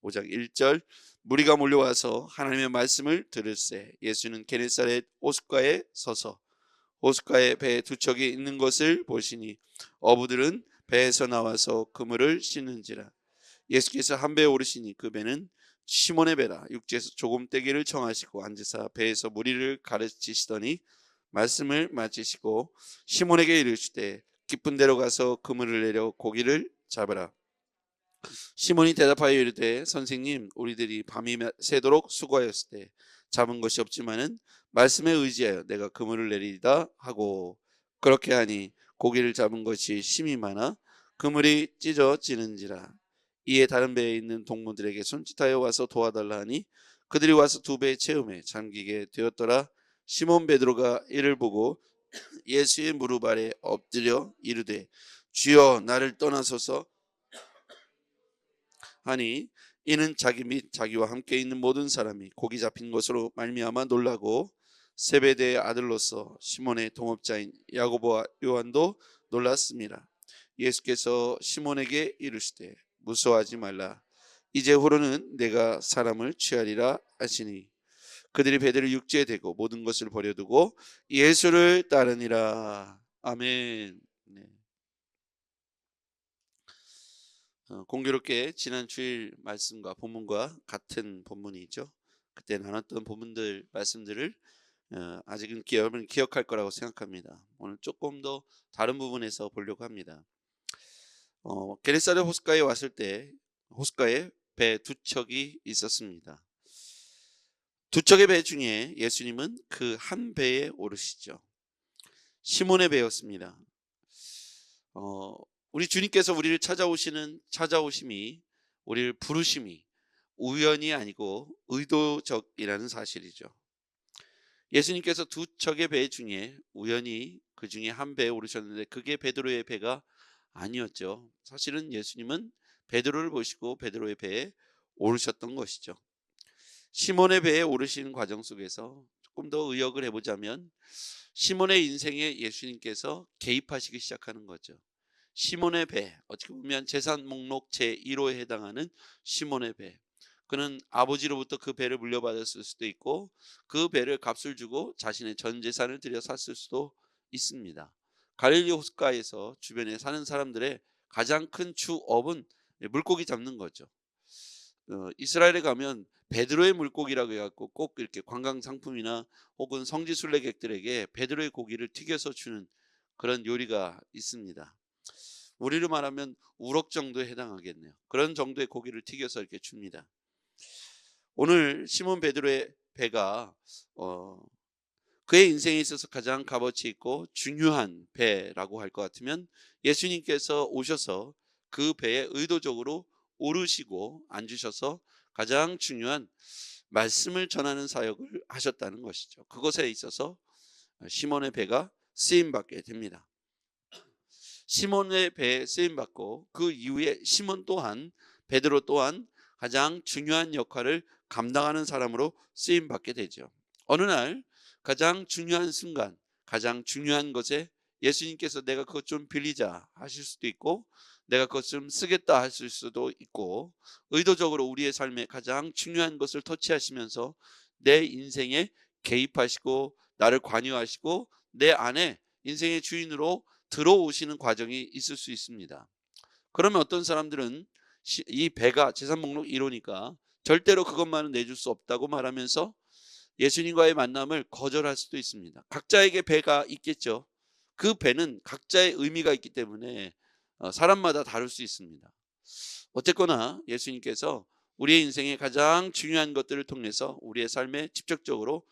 5장 1절 무리가 몰려와서 하나님의 말씀을 들을새 예수는 게네사렛 호숫가에 서서 호숫가에 배 두 척이 있는 것을 보시니 어부들은 배에서 나와서 그물을 씻는지라. 예수께서 한 배에 오르시니 그 배는 시몬의 배라. 육지에서 조금 떼기를 청하시고 앉으사 배에서 무리를 가르치시더니 말씀을 마치시고 시몬에게 이르시되 깊은 데로 가서 그물을 내려 고기를 잡으라. 시몬이 대답하여 이르되 선생님 우리들이 밤이 새도록 수고하였을 때 잡은 것이 없지만은 말씀에 의지하여 내가 그물을 내리다 하고 그렇게 하니 고기를 잡은 것이 심히 많아 그물이 찢어지는지라. 이에 다른 배에 있는 동무들에게 손짓하여 와서 도와달라 하니 그들이 와서 두 배에 채우매 잠기게 되었더라. 시몬 베드로가 이를 보고 예수의 무릎 아래 엎드려 이르되 주여 나를 떠나소서 하니 이는 자기 및 자기와 함께 있는 모든 사람이 고기 잡힌 것으로 말미암아 놀라고 세베대의 아들로서 시몬의 동업자인 야고보와 요한도 놀랐습니다. 예수께서 시몬에게 이르시되 무서워하지 말라. 이제후로는 내가 사람을 취하리라 하시니 그들이 배들을 육지에 대고 모든 것을 버려두고 예수를 따르니라. 아멘. 네. 공교롭게 지난 주일 말씀과 본문과 같은 본문이죠. 그때 나눴던 본문들 말씀들을 아직은 여러분 기억할 거라고 생각합니다. 오늘 조금 더 다른 부분에서 보려고 합니다. 게네사렛 호숫가에 왔을 때 호숫가에 배 두 척이 있었습니다. 두 척의 배 중에 예수님은 그 한 배에 오르시죠. 시몬의 배였습니다. 우리 주님께서 우리를 찾아오심이 우리를 부르심이 우연이 아니고 의도적이라는 사실이죠. 예수님께서 두 척의 배 중에 우연히 그 중에 한 배에 오르셨는데 그게 베드로의 배가 아니었죠. 사실은 예수님은 베드로를 보시고 베드로의 배에 오르셨던 것이죠. 시몬의 배에 오르시는 과정 속에서 조금 더 의역을 해보자면 시몬의 인생에 예수님께서 개입하시기 시작하는 거죠. 시몬의 배, 어떻게 보면 재산 목록 제1호에 해당하는 시몬의 배. 그는 아버지로부터 그 배를 물려받았을 수도 있고 그 배를 값을 주고 자신의 전 재산을 들여 샀을 수도 있습니다. 갈릴리 호숫가에서 주변에 사는 사람들의 가장 큰 주업은 물고기 잡는 거죠. 이스라엘에 가면 베드로의 물고기라고 해갖고 꼭 이렇게 관광 상품이나 혹은 성지 순례객들에게 베드로의 고기를 튀겨서 주는 그런 요리가 있습니다. 우리로 말하면 우럭 정도에 해당하겠네요. 그런 정도의 고기를 튀겨서 이렇게 줍니다. 오늘 시몬 베드로의 배가 그의 인생에 있어서 가장 값어치 있고 중요한 배라고 할 것 같으면 예수님께서 오셔서 그 배에 의도적으로 오르시고 앉으셔서 가장 중요한 말씀을 전하는 사역을 하셨다는 것이죠. 그것에 있어서 시몬의 배가 쓰임받게 됩니다. 시몬의 배에 쓰임받고 그 이후에 시몬 또한 베드로 또한 가장 중요한 역할을 감당하는 사람으로 쓰임받게 되죠. 어느 날 가장 중요한 순간 가장 중요한 것에 예수님께서 내가 그것 좀 빌리자 하실 수도 있고 내가 그것 좀 쓰겠다 하실 수도 있고 의도적으로 우리의 삶에 가장 중요한 것을 터치하시면서 내 인생에 개입하시고 나를 관여하시고 내 안에 인생의 주인으로 들어오시는 과정이 있을 수 있습니다. 그러면 어떤 사람들은 이 배가 재산 목록 1호니까 절대로 그것만은 내줄 수 없다고 말하면서 예수님과의 만남을 거절할 수도 있습니다. 각자에게 배가 있겠죠. 그 배는 각자의 의미가 있기 때문에 사람마다 다를 수 있습니다. 어쨌거나 예수님께서 우리의 인생의 가장 중요한 것들을 통해서 우리의 삶에 직접적으로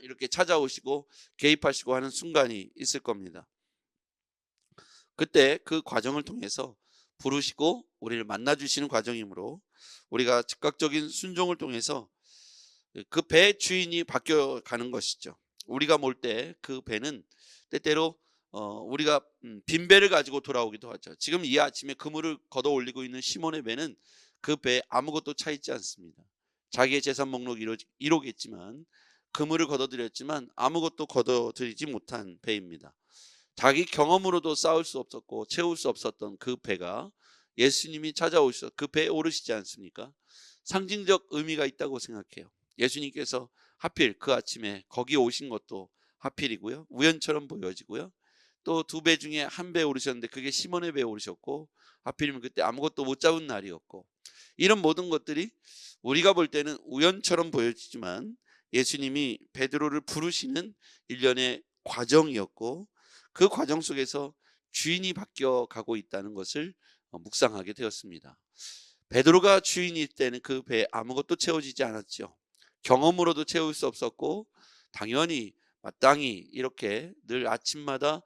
이렇게 찾아오시고 개입하시고 하는 순간이 있을 겁니다. 그때 그 과정을 통해서 부르시고 우리를 만나주시는 과정이므로 우리가 즉각적인 순종을 통해서 그 배 주인이 바뀌어가는 것이죠. 우리가 몰 때 그 배는 때때로 우리가 빈 배를 가지고 돌아오기도 하죠. 지금 이 아침에 그물을 걷어 올리고 있는 시몬의 배는 그 배에 아무것도 차 있지 않습니다. 자기의 재산 목록 1호겠지만 그물을 걷어들였지만 아무것도 걷어들이지 못한 배입니다. 자기 경험으로도 쌓을 수 없었고 채울 수 없었던 그 배가 예수님이 찾아오셔서 그 배에 오르시지 않습니까? 상징적 의미가 있다고 생각해요. 예수님께서 하필 그 아침에 거기 오신 것도 하필이고요. 우연처럼 보여지고요. 또 두 배 중에 한 배 오르셨는데 그게 시몬의 배에 오르셨고, 하필이면 그때 아무것도 못 잡은 날이었고, 이런 모든 것들이 우리가 볼 때는 우연처럼 보여지지만 예수님이 베드로를 부르시는 일련의 과정이었고, 그 과정 속에서 주인이 바뀌어 가고 있다는 것을 묵상하게 되었습니다. 베드로가 주인일 때는 그 배에 아무것도 채워지지 않았죠. 경험으로도 채울 수 없었고, 당연히 마땅히 이렇게 늘 아침마다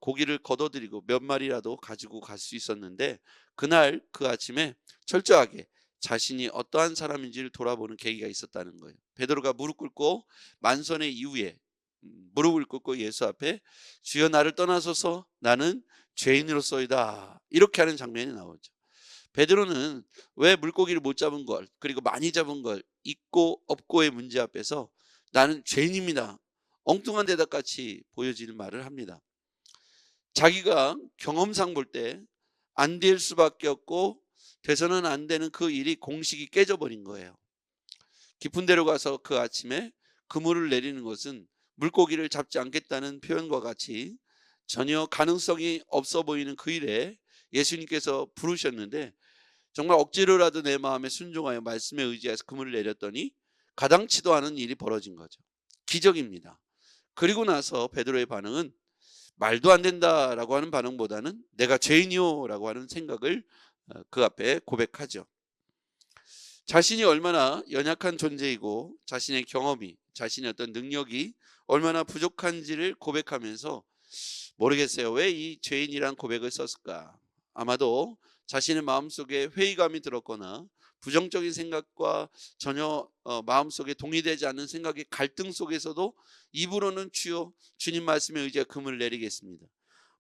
고기를 걷어들이고 몇 마리라도 가지고 갈 수 있었는데, 그날 그 아침에 철저하게 자신이 어떠한 사람인지를 돌아보는 계기가 있었다는 거예요. 베드로가 무릎 꿇고 만선의 이후에 무릎을 꿇고 예수 앞에 주여 나를 떠나소서 나는 죄인으로서이다 이렇게 하는 장면이 나오죠. 베드로는 왜 물고기를 못 잡은 걸, 그리고 많이 잡은 걸, 있고 없고의 문제 앞에서 나는 죄인입니다, 엉뚱한 대답같이 보여지는 말을 합니다. 자기가 경험상 볼 때 안 될 수밖에 없고 돼서는 안 되는 그 일이 공식이 깨져버린 거예요. 깊은 데로 가서 그 아침에 그물을 내리는 것은 물고기를 잡지 않겠다는 표현과 같이 전혀 가능성이 없어 보이는 그 일에 예수님께서 부르셨는데, 정말 억지로라도 내 마음에 순종하여 말씀에 의지해서 그물을 내렸더니 가당치도 않은 일이 벌어진 거죠. 기적입니다. 그리고 나서 베드로의 반응은 말도 안 된다라고 하는 반응보다는 내가 죄인이요라고 하는 생각을 그 앞에 고백하죠. 자신이 얼마나 연약한 존재이고 자신의 경험이, 자신의 어떤 능력이 얼마나 부족한지를 고백하면서, 모르겠어요, 왜 이 죄인이란 고백을 썼을까? 아마도 자신의 마음속에 회의감이 들었거나 부정적인 생각과 전혀 마음속에 동의되지 않는 생각의 갈등 속에서도 입으로는 주여 주님 말씀에 의지해 그물을 내리겠습니다,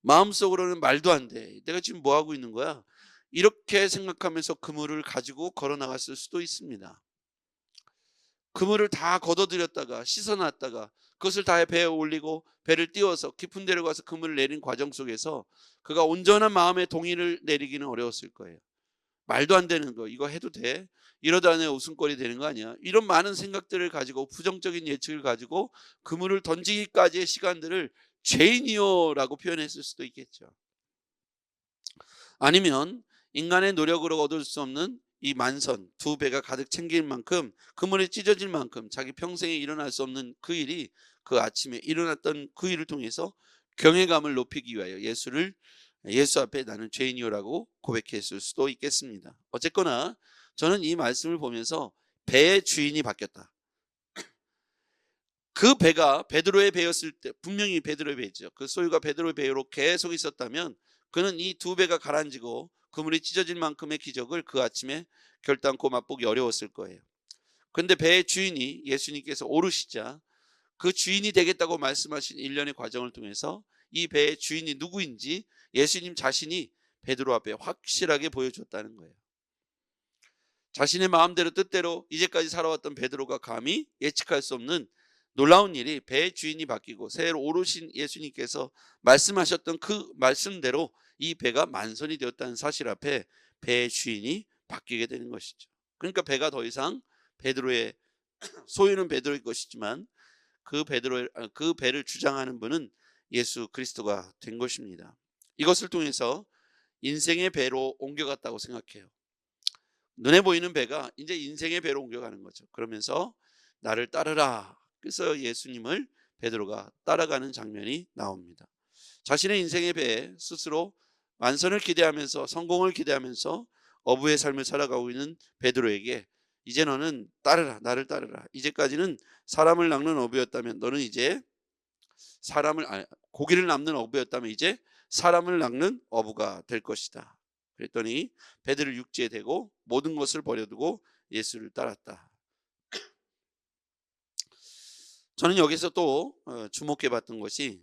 마음속으로는 말도 안 돼, 내가 지금 뭐 하고 있는 거야, 이렇게 생각하면서 그물을 가지고 걸어 나갔을 수도 있습니다. 그물을 다 걷어들였다가 씻어놨다가 그것을 다 배에 올리고 배를 띄워서 깊은 데로 가서 그물을 내린 과정 속에서 그가 온전한 마음의 동의를 내리기는 어려웠을 거예요. 말도 안 되는 거, 이거 해도 돼? 이러다 내 웃음거리 되는 거 아니야? 이런 많은 생각들을 가지고, 부정적인 예측을 가지고 그물을 던지기까지의 시간들을 죄인이요라고 표현했을 수도 있겠죠. 아니면 인간의 노력으로 얻을 수 없는 이 만선 두 배가 가득 챙길 만큼, 그물이 찢어질 만큼 자기 평생에 일어날 수 없는 그 일이 그 아침에 일어났던 그 일을 통해서 경외감을 높이기 위하여 예수 앞에 나는 죄인이요라고 고백했을 수도 있겠습니다. 어쨌거나 저는 이 말씀을 보면서 배의 주인이 바뀌었다, 그 배가 베드로의 배였을 때, 분명히 베드로의 배죠, 그 소유가 베드로의 배로 계속 있었다면 그는 이 두 배가 가라앉고 그물이 찢어질 만큼의 기적을 그 아침에 결단코 맛보기 어려웠을 거예요. 그런데 배의 주인이 예수님께서 오르시자 그 주인이 되겠다고 말씀하신 일련의 과정을 통해서 이 배의 주인이 누구인지 예수님 자신이 베드로 앞에 확실하게 보여줬다는 거예요. 자신의 마음대로 뜻대로 이제까지 살아왔던 베드로가 감히 예측할 수 없는 놀라운 일이, 배의 주인이 바뀌고 새로 오르신 예수님께서 말씀하셨던 그 말씀대로 이 배가 만선이 되었다는 사실 앞에 배의 주인이 바뀌게 되는 것이죠. 그러니까 배가 더 이상 베드로의 소유는 베드로의 것이지만 그 배를 주장하는 분은 예수 그리스도가 된 것입니다. 이것을 통해서 인생의 배로 옮겨갔다고 생각해요. 눈에 보이는 배가 이제 인생의 배로 옮겨가는 거죠. 그러면서 나를 따르라, 그래서 예수님을 베드로가 따라가는 장면이 나옵니다. 자신의 인생의 배에 스스로 만선을 기대하면서, 성공을 기대하면서 어부의 삶을 살아가고 있는 베드로에게 이제 너는 따르라, 나를 따르라, 이제까지는 사람을 낚는 어부였다면 너는 이제 고기를 낚는 어부였다면 이제 사람을 낚는 어부가 될 것이다. 그랬더니 베드로 육지에 대고 모든 것을 버려두고 예수를 따랐다. 저는 여기서 또 주목해 봤던 것이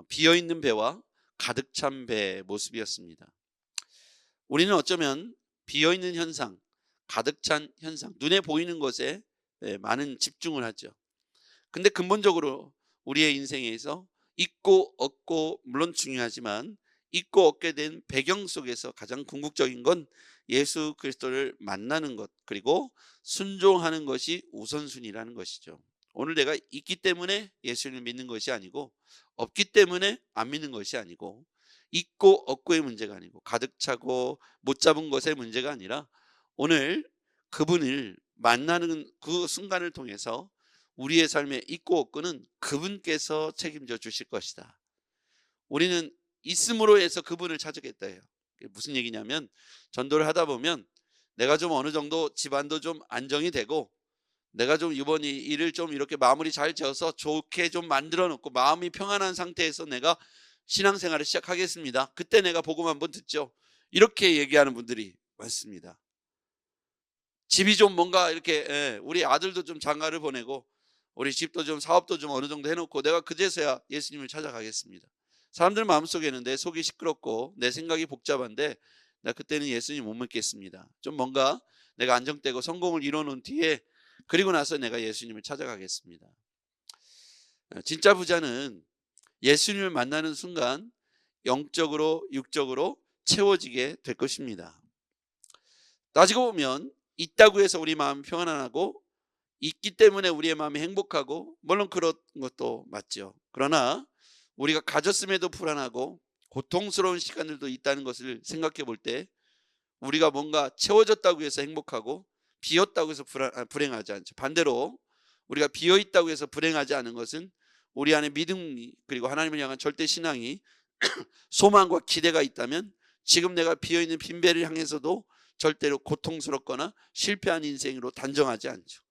비어있는 배와 가득 찬 배의 모습이었습니다. 우리는 어쩌면 비어있는 현상, 가득 찬 현상, 눈에 보이는 것에 많은 집중을 하죠. 근데 근본적으로 우리의 인생에서 있고 없고 물론 중요하지만 잊고 얻게 된 배경 속에서 가장 궁극적인 건 예수 그리스도를 만나는 것, 그리고 순종하는 것이 우선순위라는 것이죠. 오늘 내가 있기 때문에 예수를 믿는 것이 아니고, 없기 때문에 안 믿는 것이 아니고, 있고 없고의 문제가 아니고, 가득 차고 못 잡은 것의 문제가 아니라, 오늘 그분을 만나는 그 순간을 통해서 우리의 삶에 있고 없고는 그분께서 책임져 주실 것이다. 우리는 있음으로 해서 그분을 찾겠다 해요. 무슨 얘기냐면, 전도를 하다 보면 내가 좀 어느 정도 집안도 좀 안정이 되고, 내가 좀 이번 일을 좀 이렇게 마무리 잘 지어서 좋게 좀 만들어 놓고 마음이 평안한 상태에서 내가 신앙생활을 시작하겠습니다. 그때 내가 복음 한번 듣죠. 이렇게 얘기하는 분들이 많습니다. 집이 좀 뭔가 이렇게, 우리 아들도 좀 장가를 보내고 우리 집도 좀 사업도 좀 어느 정도 해놓고 내가 그제서야 예수님을 찾아가겠습니다. 사람들 마음속에는 내 속이 시끄럽고 내 생각이 복잡한데, 나 그때는 예수님 못 믿겠습니다. 좀 뭔가 내가 안정되고 성공을 이뤄놓은 뒤에, 그리고 나서 내가 예수님을 찾아가겠습니다. 진짜 부자는 예수님을 만나는 순간 영적으로 육적으로 채워지게 될 것입니다. 따지고 보면 있다고 해서 우리 마음이 평안하고, 있기 때문에 우리의 마음이 행복하고, 물론 그런 것도 맞죠. 그러나 우리가 가졌음에도 불안하고 고통스러운 시간들도 있다는 것을 생각해 볼 때, 우리가 뭔가 채워졌다고 해서 행복하고 비었다고 해서 불행하지 않죠. 반대로 우리가 비어있다고 해서 불행하지 않은 것은 우리 안에 믿음이, 그리고 하나님을 향한 절대 신앙이 소망과 기대가 있다면, 지금 내가 비어있는 빈배를 향해서도 절대로 고통스럽거나 실패한 인생으로 단정하지 않죠.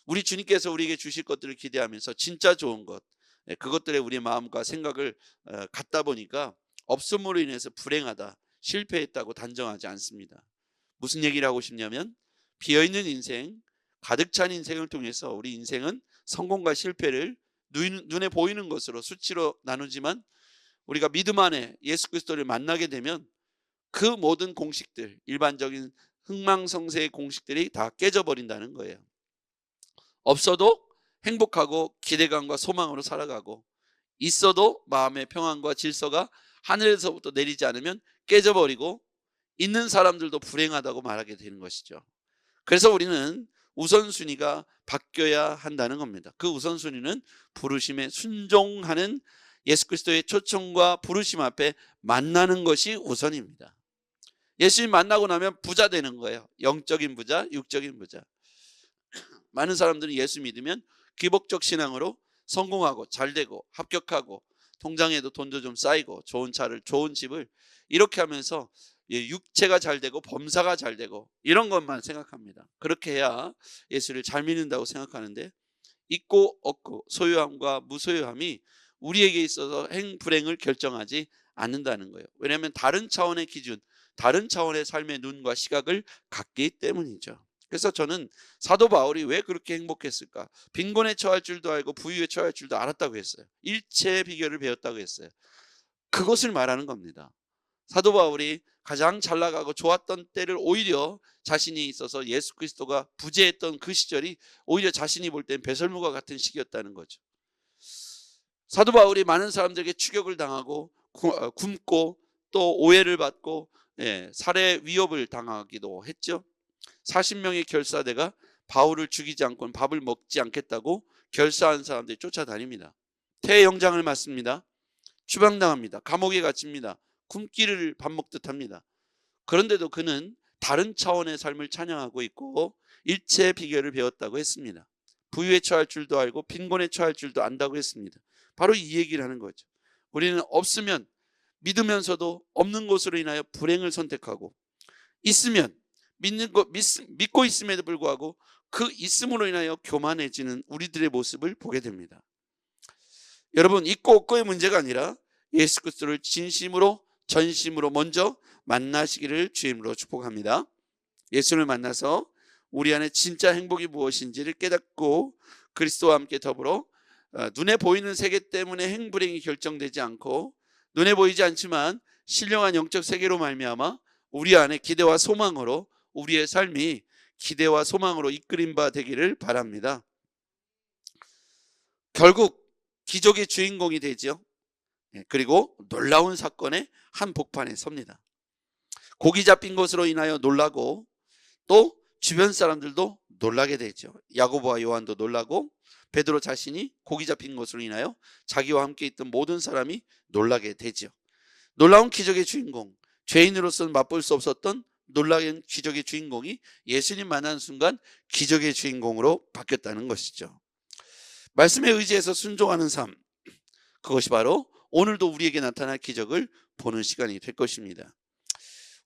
우리 주님께서 우리에게 주실 것들을 기대하면서 진짜 좋은 것, 그것들에 우리의 마음과 생각을 갖다 보니까 없음으로 인해서 불행하다, 실패했다고 단정하지 않습니다. 무슨 얘기를 하고 싶냐면, 비어있는 인생, 가득 찬 인생을 통해서 우리 인생은 성공과 실패를 눈에 보이는 것으로 수치로 나누지만, 우리가 믿음 안에 예수 그리스도를 만나게 되면 그 모든 공식들, 일반적인 흥망성쇠의 공식들이 다 깨져버린다는 거예요. 없어도 행복하고 기대감과 소망으로 살아가고, 있어도 마음의 평안과 질서가 하늘에서부터 내리지 않으면 깨져버리고, 있는 사람들도 불행하다고 말하게 되는 것이죠. 그래서 우리는 우선순위가 바뀌어야 한다는 겁니다. 그 우선순위는 부르심에 순종하는 예수 그리스도의 초청과 부르심 앞에 만나는 것이 우선입니다. 예수님 만나고 나면 부자 되는 거예요. 영적인 부자, 육적인 부자. 많은 사람들은 예수 믿으면 기복적 신앙으로 성공하고 잘되고 합격하고, 통장에도 돈도 좀 쌓이고 좋은 차를, 좋은 집을, 이렇게 하면서 육체가 잘되고 범사가 잘되고 이런 것만 생각합니다. 그렇게 해야 예수를 잘 믿는다고 생각하는데, 있고 없고 소유함과 무소유함이 우리에게 있어서 불행을 결정하지 않는다는 거예요. 왜냐하면 다른 차원의 기준, 다른 차원의 삶의 눈과 시각을 갖기 때문이죠. 그래서 저는 사도 바울이 왜 그렇게 행복했을까? 빈곤에 처할 줄도 알고 부유에 처할 줄도 알았다고 했어요. 일체의 비결을 배웠다고 했어요. 그것을 말하는 겁니다. 사도 바울이 가장 잘 나가고 좋았던 때를 오히려 자신이 있어서 예수 그리스도가 부재했던 그 시절이 오히려 자신이 볼 땐 배설물과 같은 시기였다는 거죠. 사도 바울이 많은 사람들에게 추격을 당하고 굶고 또 오해를 받고 살해 위협을 당하기도 했죠. 40명의 결사대가 바울을 죽이지 않고는 밥을 먹지 않겠다고 결사한 사람들이 쫓아다닙니다. 태영장을 맞습니다. 추방당합니다. 감옥에 갇힙니다. 굶기를 밥 먹듯 합니다. 그런데도 그는 다른 차원의 삶을 찬양하고 있고 일체의 비결을 배웠다고 했습니다. 부유에 처할 줄도 알고 빈곤에 처할 줄도 안다고 했습니다. 바로 이 얘기를 하는 거죠. 우리는 없으면 믿으면서도 없는 것으로 인하여 불행을 선택하고, 있으면 믿고 있음에도 불구하고 그 있음으로 인하여 교만해지는 우리들의 모습을 보게 됩니다. 여러분, 있고 없고의 문제가 아니라 예수 그리스도를 진심으로 전심으로 먼저 만나시기를 주임으로 축복합니다. 예수를 만나서 우리 안에 진짜 행복이 무엇인지를 깨닫고, 그리스도와 함께 더불어 눈에 보이는 세계 때문에 행불행이 결정되지 않고, 눈에 보이지 않지만 신령한 영적 세계로 말미암아 우리 안에 기대와 소망으로, 우리의 삶이 기대와 소망으로 이끌림 바 되기를 바랍니다. 결국 기적의 주인공이 되죠. 그리고 놀라운 사건의 한복판에 섭니다. 고기 잡힌 것으로 인하여 놀라고 또 주변 사람들도 놀라게 되죠. 야고보와 요한도 놀라고 베드로 자신이 고기 잡힌 것으로 인하여 자기와 함께 있던 모든 사람이 놀라게 되죠. 놀라운 기적의 주인공, 죄인으로서는 맛볼 수 없었던 놀라운 기적의 주인공이 예수님 만난 순간 기적의 주인공으로 바뀌었다는 것이죠. 말씀에 의지해서 순종하는 삶, 그것이 바로 오늘도 우리에게 나타날 기적을 보는 시간이 될 것입니다.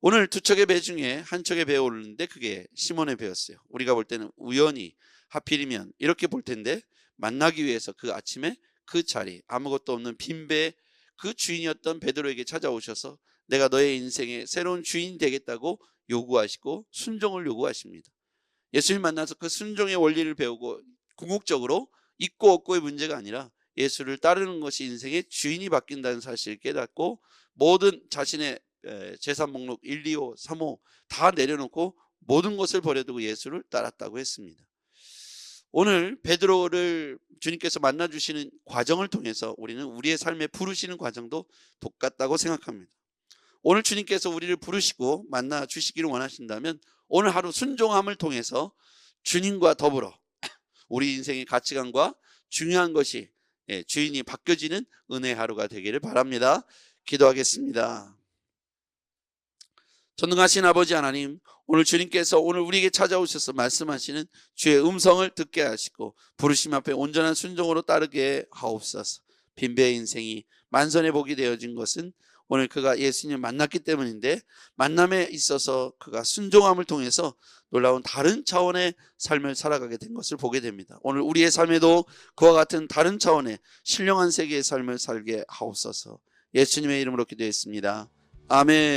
오늘 두 척의 배 중에 한 척의 배에 오르는데 그게 시몬의 배였어요. 우리가 볼 때는 우연히 하필이면 이렇게 볼 텐데 만나기 위해서 그 아침에 그 자리, 아무것도 없는 빈 배에 그 주인이었던 베드로에게 찾아오셔서 내가 너의 인생의 새로운 주인이 되겠다고 요구하시고 순종을 요구하십니다. 예수님 만나서 그 순종의 원리를 배우고 궁극적으로 있고 없고의 문제가 아니라 예수를 따르는 것이 인생의 주인이 바뀐다는 사실을 깨닫고 모든 자신의 재산 목록 1, 2호, 3호 다 내려놓고 모든 것을 버려두고 예수를 따랐다고 했습니다. 오늘 베드로를 주님께서 만나주시는 과정을 통해서 우리는 우리의 삶에 부르시는 과정도 똑같다고 생각합니다. 오늘 주님께서 우리를 부르시고 만나주시기를 원하신다면 오늘 하루 순종함을 통해서 주님과 더불어 우리 인생의 가치관과 중요한 것이 주인이 바뀌어지는 은혜의 하루가 되기를 바랍니다. 기도하겠습니다. 전능하신 아버지 하나님, 오늘 주님께서 오늘 우리에게 찾아오셔서 말씀하시는 주의 음성을 듣게 하시고 부르심 앞에 온전한 순종으로 따르게 하옵소서. 빈배의 인생이 만선의 복이 되어진 것은 오늘 그가 예수님을 만났기 때문인데 만남에 있어서 그가 순종함을 통해서 놀라운 다른 차원의 삶을 살아가게 된 것을 보게 됩니다. 오늘 우리의 삶에도 그와 같은 다른 차원의 신령한 세계의 삶을 살게 하옵소서. 예수님의 이름으로 기도했습니다. 아멘.